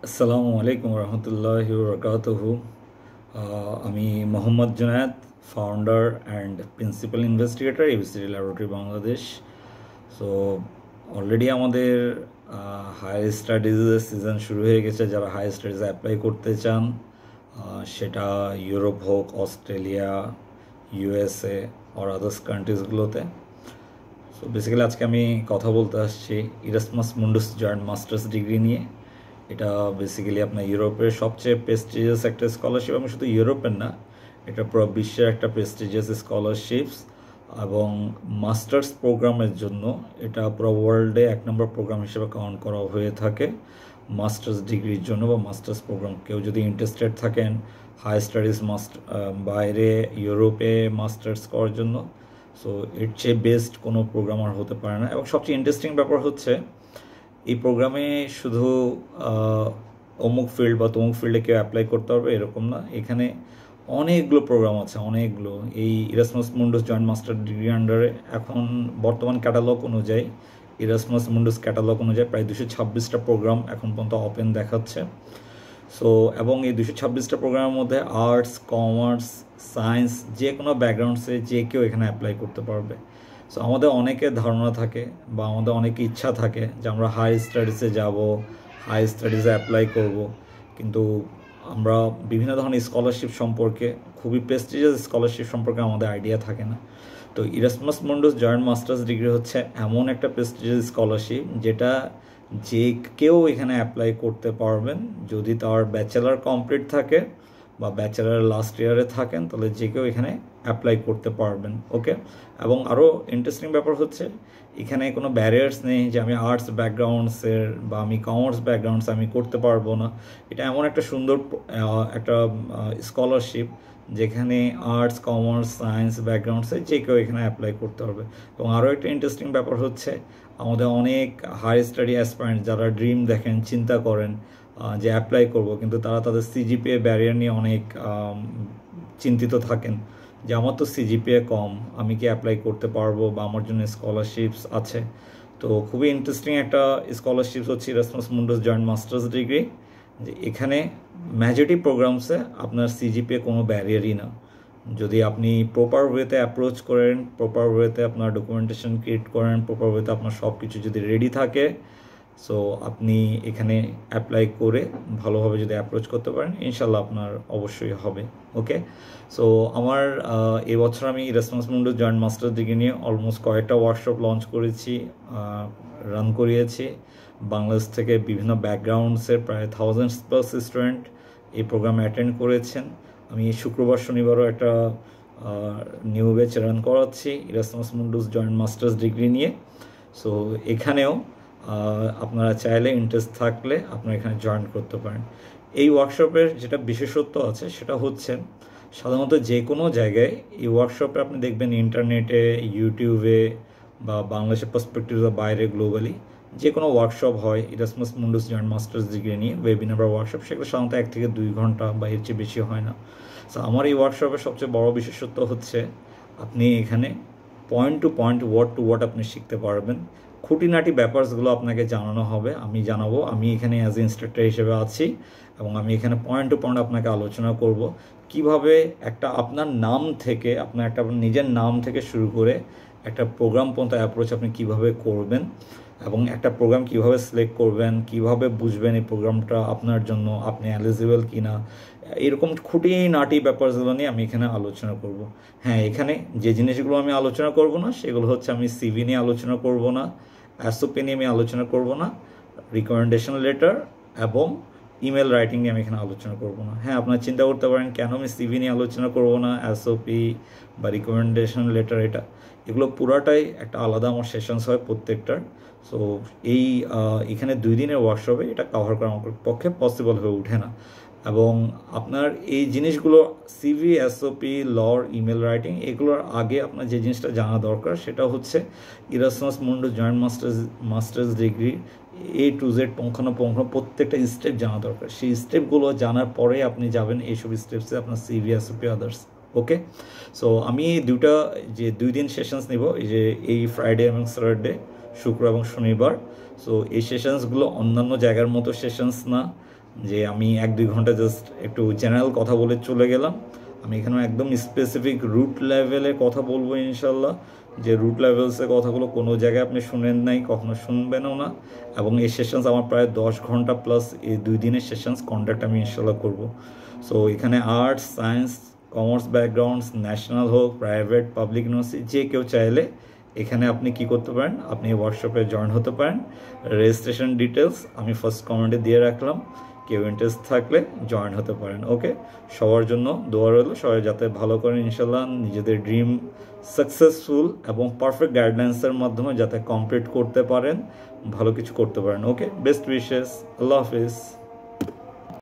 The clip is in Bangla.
আসসালামু আলাইকুম রহমতুল্লাহি বরকাতুহু। আমি Mohammad Junaid, founder and principal investigator ABCD laboratory Bangladesh. So already আমাদের হায়ার স্টাডিজের সিজন শুরু হয়ে গেছে। যারা হায়ার স্টাডিজে অ্যাপ্লাই করতে চান, সেটা ইউরোপ হোক, অস্ট্রেলিয়া, ইউএসএ আর আদার্স কান্ট্রিজগুলোতে। সো বেসিক্যালি আজকে আমি কথা বলতে আসছি Erasmus Mundus joint masters degree নিয়ে। এটা বেসিক্যালি আপনার ইউরোপের সবচেয়ে প্রেস্টিজিয়াস একটা স্কলারশিপ, এবং শুধু ইউরোপের না, এটা পুরো বিশ্বের একটা প্রেস্টিজিয়াস স্কলারশিপস। এবং মাস্টার্স প্রোগ্রামের জন্য এটা পুরো ওয়ার্ল্ডে 1 নম্বর প্রোগ্রাম হিসেবে কাউন্ট করা হয়ে থাকে মাস্টার্স ডিগ্রির জন্য বা মাস্টার্স প্রোগ্রাম। কেউ যদি ইন্টারেস্টেড থাকেন হাই স্টাডিজ বাইরে ইউরোপে মাস্টার্স করার জন্য, সো এর চেয়ে বেস্ট কোনো প্রোগ্রাম আর হতে পারে না। এবং সবচেয়ে ইন্টারেস্টিং ব্যাপার হচ্ছে এই প্রোগ্রামে শুধু অমুক ফিল্ড বা তমুক ফিল্ডে কেউ অ্যাপ্লাই করতে পারবে এরকম না। এখানে অনেকগুলো প্রোগ্রাম আছে, অনেকগুলো। এই Erasmus Mundus joint master degree আন্ডারে এখন বর্তমান ক্যাটালগ অনুযায়ী, ইরাসমাস মুন্ডাস ক্যাটালগ অনুযায়ী প্রায় 226টা প্রোগ্রাম এখন পর্যন্ত ওপেন দেখাচ্ছে। সো এবং এই 226টা প্রোগ্রামের মধ্যে আর্টস, কমার্স, সায়েন্স, যে কোনো ব্যাকগ্রাউন্ডসে যে কেউ এখানে অ্যাপ্লাই করতে পারবে। সো আমাদের অনেকের ধারণা থাকে বা আমাদের অনেক ইচ্ছা থাকে যে আমরা হাই স্টাডিজে যাব, হাই স্টাডিজে অ্যাপ্লাই করব, কিন্তু আমরা বিভিন্ন ধরনের স্কলারশিপ সম্পর্কে, খুবই প্রেস্টিজিয়াস স্কলারশিপ সম্পর্কে আমাদের আইডিয়া থাকে না। তো Erasmus Mundus joint masters degree হচ্ছে এমন একটা প্রেস্টিজিয়াস স্কলারশিপ যেটা যে কেউ এখানে অ্যাপ্লাই করতে পারবেন যদি তার ব্যাচেলার কমপ্লিট থাকে বা ব্যাচেলার লাস্ট ইয়ারে থাকেন, তাহলে যে কেউ এখানে অ্যাপ্লাই করতে পারবেন। ওকে। এবং আরও ইন্টারেস্টিং ব্যাপার হচ্ছে এখানে কোনো ব্যারিয়ার্স নেই যে আমি আর্টস ব্যাকগ্রাউন্ডসের বা আমি কমার্স ব্যাকগ্রাউন্ডস আমি করতে পারবো না। এটা এমন একটা সুন্দর একটা স্কলারশিপ যেখানে আর্টস, কমার্স, সায়েন্স ব্যাকগ্রাউন্ডসে যে কেউ এখানে অ্যাপ্লাই করতে পারবে। এবং আরও একটা ইন্টারেস্টিং ব্যাপার হচ্ছে আমাদের অনেক হাই স্টাডি অ্যাসপারেন্ট যারা ড্রিম দেখেন, চিন্তা করেন যে অ্যাপ্লাই করব, কিন্তু তারা তাদের সিজিপিএ ব্যারিয়ার নিয়ে অনেক চিন্তিত থাকেন যে আমার তো সিজিপিএ কম, আমি কি অ্যাপ্লাই করতে পারবো বা আমার জন্য স্কলারশিপস আছে। তো খুবই ইন্টারেস্টিং একটা স্কলারশিপস হচ্ছে Erasmus Mundus joint masters degree, যে এখানে মেজরিটি প্রোগ্রামসে আপনার সিজিপিএ কোনো ব্যারিয়ারই না। যদি আপনি প্রপার ওয়েতে অ্যাপ্রোচ করেন, প্রপার ওয়েতে আপনার ডকুমেন্টেশন ক্রিয়েট করেন, প্রপার ওয়েতে আপনার সব কিছু যদি রেডি থাকে, সো আপনি এখানে অ্যাপ্লাই করে ভালোভাবে যদি অ্যাপ্রোচ করতে পারেন, ইনশাল্লাহ আপনার অবশ্যই হবে। ওকে। সো আমার এবছর আমি Erasmus Mundus joint masters degree নিয়ে অলমোস্ট কয়েকটা ওয়ার্কশপ লঞ্চ করেছি, রান করিয়েছি। বাংলাদেশ থেকে বিভিন্ন ব্যাকগ্রাউন্ডসের প্রায় 1000+ স্টুডেন্ট এই প্রোগ্রামে অ্যাটেন্ড করেছেন। আমি শুক্রবার শনিবারও একটা নিউ ব্যাচ রান করাচ্ছি Erasmus Mundus joint masters degree নিয়ে। সো এখানেও আপনারা চাইলে, ইন্টারেস্ট থাকলে আপনারা এখানে জয়েন করতে পারেন। এই ওয়ার্কশপের যেটা বিশেষত্ব আছে সেটা হচ্ছে সাধারণত যে কোনো জায়গায় এই ওয়ার্কশপে আপনি দেখবেন ইন্টারনেটে, ইউটিউবে বা বাংলাদেশের পার্সপেক্টিভ বা বাইরে গ্লোবালি যে কোনো ওয়ার্কশপ হয় Erasmus Mundus joint masters degree নিয়ে, ওয়েবিনার বা ওয়ার্কশপ, সেগুলো সাধারণত 1 থেকে 2 ঘন্টা বা এর চেয়ে বেশি হয় না। সো আমার এই ওয়ার্কশপের সবচেয়ে বড় বিশেষত্ব হচ্ছে আপনি এখানে point to point, word to word আপনি শিখতে পারবেন। খুঁটিনাটি ব্যাপারসগুলো আপনাকে জানানো হবে, আমি জানাবো। আমি এখানে অ্যাজ ইনস্ট্রাক্টর হিসেবে আছি এবং আমি এখানে পয়েন্ট টু পয়েন্ট আপনাকে আলোচনা করব কিভাবে একটা আপনার নাম থেকে, আপনার একটা নিজের নাম থেকে শুরু করে একটা প্রোগ্রাম পর্যন্ত অ্যাপ্রোচ আপনি কিভাবে করবেন, এবং একটা প্রোগ্রাম কিভাবে সিলেক্ট করবেন, কিভাবে বুঝবেন এই প্রোগ্রামটা আপনার জন্য, আপনি এলিজিবল কি না, এরকম খুঁটিনাটি ব্যাপারগুলো নিয়ে আমি এখানে আলোচনা করব। হ্যাঁ, এখানে যে জিনিসগুলো আমি আলোচনা করব না সেগুলো হচ্ছে আমি সিভি নিয়ে আলোচনা করব না, এসওপি নিয়ে আমি আলোচনা করব না, রিকমেন্ডেশন লেটার এবং ইমেল রাইটিং নিয়ে আমি এখানে আলোচনা করব না। হ্যাঁ, আপনারা চিন্তা করতে পারেন কেন আমি সিভি নিয়ে আলোচনা করব না, এসওপি বা রিকমেন্ডেশন লেটার, এগুলো পুরাটাই একটা আলাদা আমার সেশনস হয় প্রত্যেকটার। সো এখানে 2 দিনের ওয়ার্কশপে এটা কভার করা আমার পক্ষে পসিবল হয়ে ওঠে না। এবং আপনার এই জিনিসগুলো সিভি, এসওপি, লর, ইমেল রাইটিং, এগুলোর আগে আপনার যে জিনিসটা জানা দরকার সেটা হচ্ছে Erasmus Mundus joint masters degree A to Z পুঙ্খানুপুঙ্খ প্রত্যেকটা স্টেপ জানা দরকার। সেই স্টেপগুলো জানার পরে আপনি যাবেন এইসব স্টেপসে আপনার সিভি, এসওপি, আদার্স। ওকে। সো আমি যে 2 দিন সেশনস নিব, এই ফ্রাইডে এবং স্যাটারডে, শুক্র এবং শনিবার। সো এই সেশনসগুলো অন্যান্য জায়গার মতো সেশনস না, যে আমি 1-2 ঘন্টা জাস্ট একটু জেনারেল কথা বলে চলে গেলাম। আমি এখানে একদম স্পেসিফিক রুট লেভেলে কথা বলবো ইনশাল্লাহ, যে রুট লেভেলসের কথাগুলো কোনো জায়গায় আপনি শুনেন নাই, কখনো শুনবেনও না। এবং এই সেশনস আমার প্রায় 10 ঘন্টা প্লাস, এই 2 দিনের সেশনস কন্ডাক্ট আমি ইনশাল্লাহ করবো। সো এখানে arts, science, commerce backgrounds, national হোক, প্রাইভেট, পাবলিক ইউনিভার্সিটি, যে কেউ চাইলে এখানে আপনি কি করতে পারেন, আপনি ওয়ার্কশপে জয়েন হতে পারেন। রেজিস্ট্রেশন ডিটেলস আমি ফার্স্ট কমেন্টে দিয়ে রাখলাম, কেউ ইন্টারেস্ট থাকলে জয়েন হতে পারেন। ওকে, সবার জন্য দোয়া রইল, সবাই যাতে ভালো করেন ইনশাল্লাহ, নিজেদের ড্রিম সাকসেসফুল এবং পারফেক্ট গাইডলাইন্সের মাধ্যমে যাতে কমপ্লিট করতে পারেন, ভালো কিছু করতে পারেন। ওকে, বেস্ট উইশেস, আল্লাহ হাফিজ।